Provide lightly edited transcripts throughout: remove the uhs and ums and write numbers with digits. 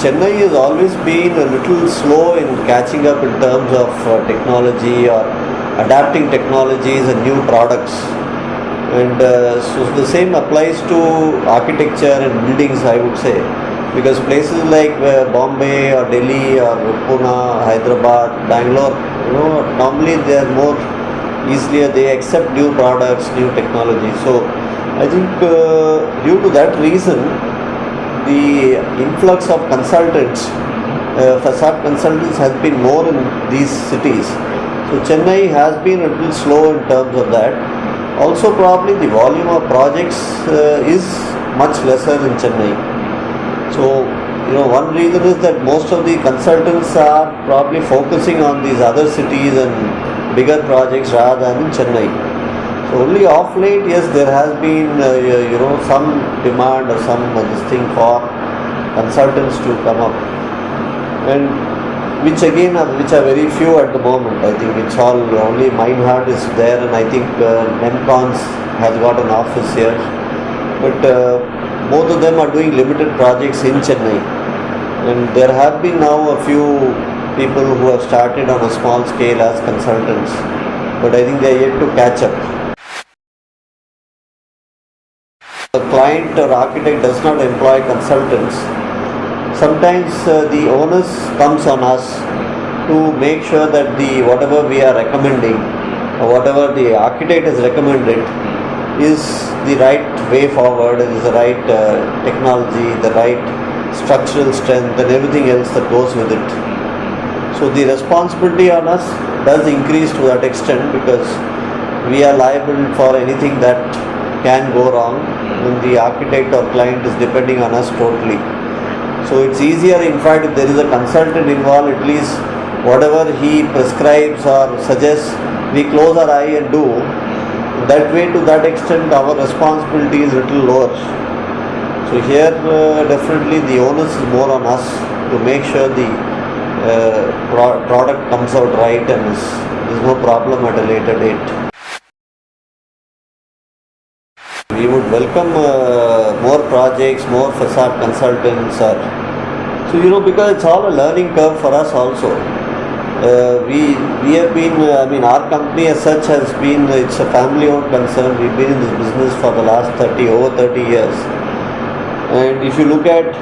Chennai has always been a little slow in catching up in terms of technology or adapting technologies and new products. And so the same applies to architecture and buildings, I would say, because places like Bombay or Delhi or Pune, Hyderabad, Bangalore, normally they are more easier, they accept new products, new technology. So I think due to that reason, the influx of consultants, facade consultants has been more in these cities. So Chennai has been a little slow in terms of that. Also probably the volume of projects is much lesser in Chennai. So one reason is that most of the consultants are probably focusing on these other cities and bigger projects rather than in Chennai. So only of late, yes, there has been some demand or some this thing for consultants to come up, and which again which are very few at the moment. I think it's all only Minehart is there, and I think Nemcons has got an office here, but both of them are doing limited projects in Chennai, and there have been now a few people who have started on a small scale as consultants, but I think they are yet to catch up. The client or architect does not employ consultants. Sometimes the onus comes on us to make sure that the whatever we are recommending or whatever the architect has recommended is the right way forward, is the right technology, the right structural strength and everything else that goes with it. So the responsibility on us does increase to that extent, because we are liable for anything that can go wrong when the architect or client is depending on us totally. So it's easier, in fact, if there is a consultant involved, at least whatever he prescribes or suggests, we close our eye and do. That way, to that extent, our responsibility is a little lower. So here definitely the onus is more on us to make sure the product comes out right and there's no problem at a later date. We would welcome more projects, more facade consultants. So because it's all a learning curve for us also. We have been, our company as such has been, it's a family-owned concern. We've been in this business for the last over 30 years. And if you look at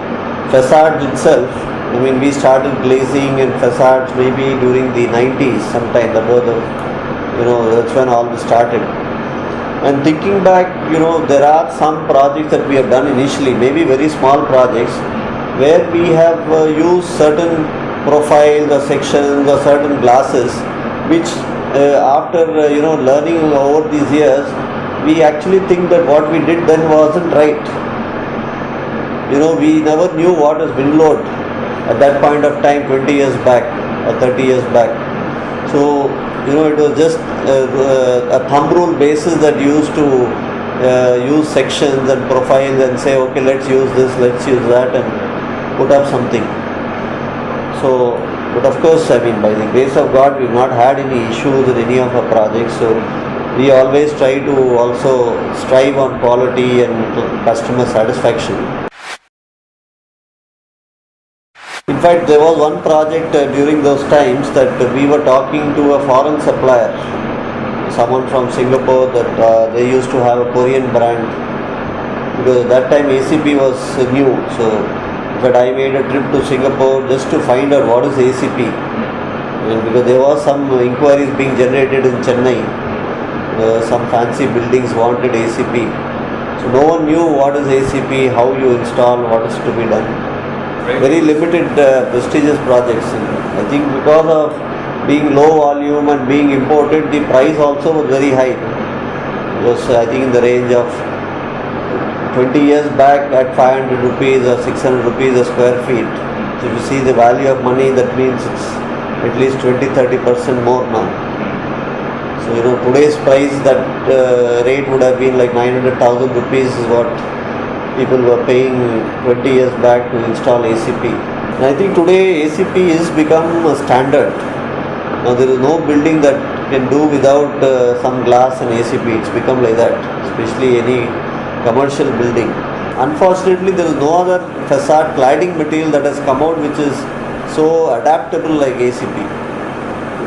facades itself, we started glazing and facades maybe during the 90s sometime. That was that's when all this started. And thinking back, there are some projects that we have done initially, maybe very small projects, where we have used certain profiles or sections or certain glasses, which after learning over these years, we actually think that what we did then wasn't right. We never knew what is wind load at that point of time, 20 years back or 30 years back. So it was just a thumb rule basis that used to use sections and profiles and say, okay, let's use this, let's use that, and put up something. So, but of course, by the grace of God, we've not had any issues in any of our projects. So we always try to also strive on quality and customer satisfaction. In fact, there was one project during those times that we were talking to a foreign supplier, someone from Singapore, that they used to have a Korean brand, because at that time ACP was new. So in fact, I made a trip to Singapore just to find out what is ACP, because there was some inquiries being generated in Chennai. Some fancy buildings wanted ACP. So no one knew what is ACP, how you install, what is to be done. Very limited prestigious projects. I think because of being low volume and being imported, the price also was very high. It was, I think, in the range of 20 years back at 500 rupees or 600 rupees a square feet. So if you see the value of money, that means it's at least 20-30% more now. So today's price, that rate would have been like 900,000 rupees is what people were paying 20 years back to install ACP. And I think today ACP is become a standard. Now there is no building that can do without some glass and ACP. It's become like that, especially any commercial building. Unfortunately, there is no other facade cladding material that has come out which is so adaptable like ACP.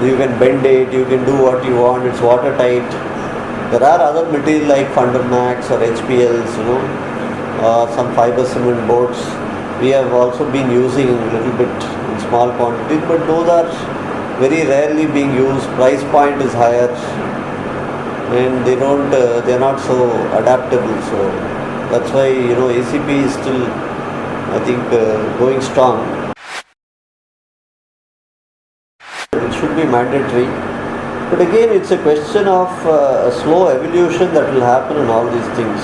You can bend it, you can do what you want, it's watertight. There are other material like Fundermax or HPLs, some fiber cement boards. We have also been using a little bit in small quantities, but those are very rarely being used. Price point is higher, and they're not so adaptable. So that's why ACP is still, I think, going strong. It should be mandatory, but again, it's a question of a slow evolution that will happen in all these things.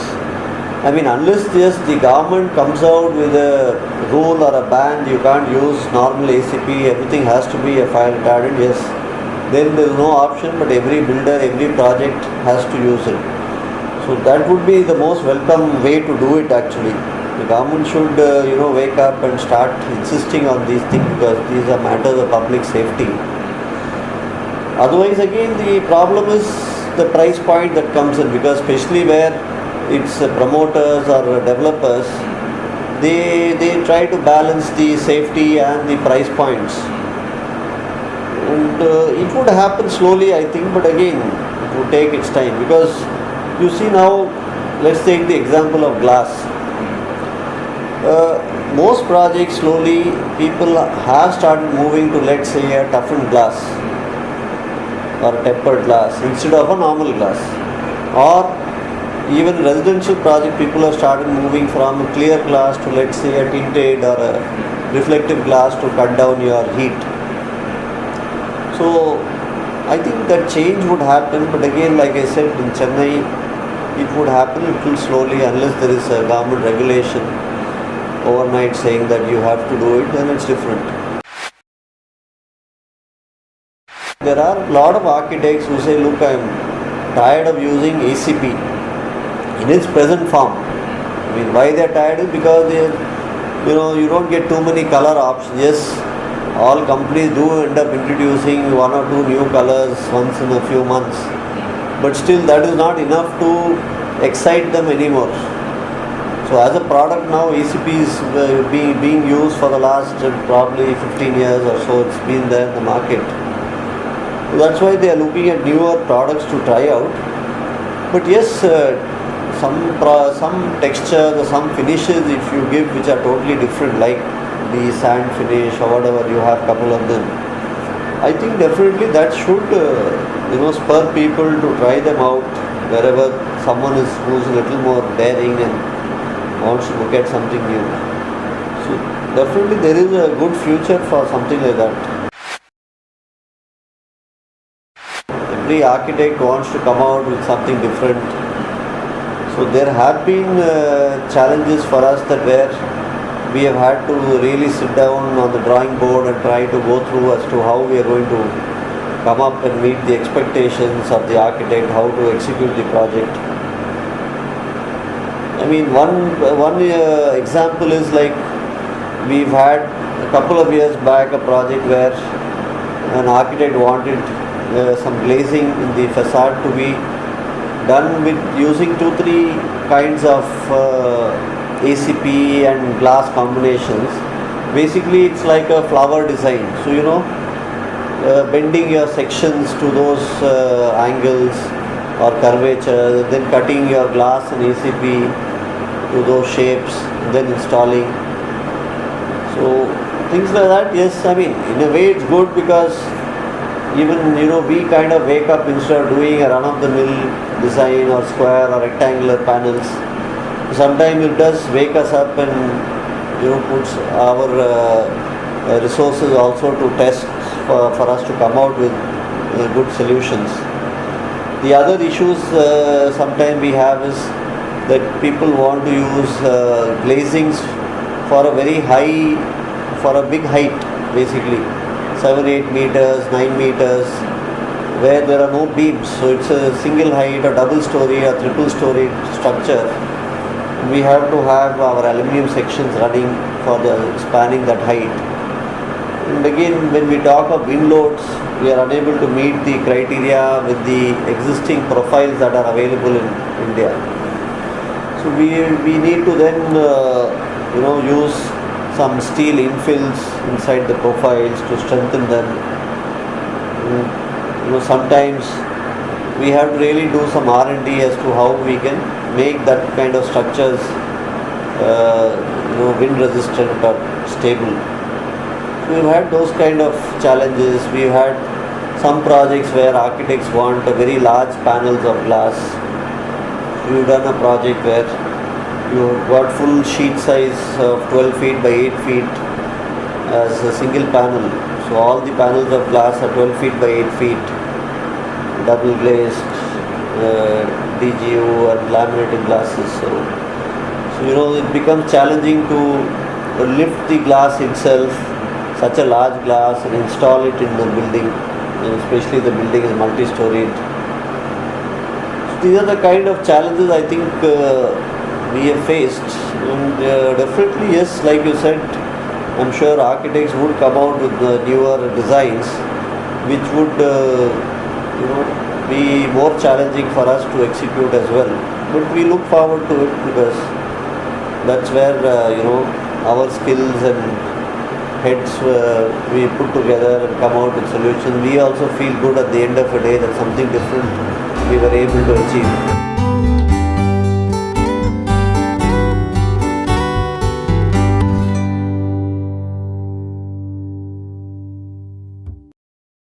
I mean, unless the government comes out with a rule or a ban, you can't use normal ACP, everything has to be a fire retardant, yes, then there is no option, but every builder, every project has to use it. So that would be the most welcome way to do it actually. The government should, wake up and start insisting on these things, because these are matters of public safety. Otherwise, again, the problem is the price point that comes in, because especially where it's promoters or developers, they try to balance the safety and the price points. And it would happen slowly, I think, but again, it would take its time, because you see now, let's take the example of glass. Most projects slowly, people have started moving to, let's say, a toughened glass or a tempered glass instead of a normal glass. Or even residential project, people have started moving from a clear glass to, let's say, a tinted or a reflective glass to cut down your heat. So I think that change would happen, but again, like I said, in Chennai, it would happen a little slowly unless there is a government regulation overnight saying that you have to do it, then it's different. There are a lot of architects who say, look, I'm tired of using ACP in its present form. I mean, why they're tired is because you don't get too many color options. Yes, all companies do end up introducing one or two new colors once in a few months, but still that is not enough to excite them anymore. So as a product now, ACP is being used for the last probably 15 years or so. It's been there in the market. So that's why they are looking at newer products to try out. But yes, some textures or some finishes if you give which are totally different, like the sand finish or whatever, you have a couple of them. I think definitely that should spur people to try them out wherever someone who's a little more daring and wants to look at something new. So definitely there is a good future for something like that. Every architect wants to come out with something different. So there have been challenges for us that where we have had to really sit down on the drawing board and try to go through as to how we are going to come up and meet the expectations of the architect, how to execute the project. I mean, one example is like we've had a couple of years back a project where an architect wanted some glazing in the facade to be done with using 2-3 kinds of ACP and glass combinations. Basically, it's like a flower design. So bending your sections to those angles or curvature, then cutting your glass and ACP to those shapes, then installing. So things like that, yes, I mean, in a way it's good because even we kind of wake up instead of doing a run-of-the-mill design or square or rectangular panels. Sometimes it does wake us up and puts our resources also to test for us to come out with good solutions. The other issues sometimes we have is that people want to use glazings for a very high, for a big height, basically 7-8 meters, 9 meters, where there are no beams. So it's a single height or double story or triple story structure. We have to have our aluminium sections running for the spanning that height. And again, when we talk of wind loads, we are unable to meet the criteria with the existing profiles that are available in India. So we need to then use some steel infills inside the profiles to strengthen them. Sometimes we have to really do some R&D as to how we can make that kind of structures wind resistant or stable. We've had those kind of challenges. We've had some projects where architects want a very large panels of glass. We've done a project where you got full sheet size of 12 feet by 8 feet as a single panel. So all the panels of glass are 12 feet by 8 feet, double glazed, DGU and laminated glasses. So it becomes challenging to lift the glass itself, such a large glass, and install it in the building, and especially the building is multi-storied. So these are the kind of challenges I think we have faced, and definitely yes, like you said, I'm sure architects would come out with newer designs which would be more challenging for us to execute as well. But we look forward to it because that's where our skills and heads we put together and come out with solutions. We also feel good at the end of the day that something different we were able to achieve.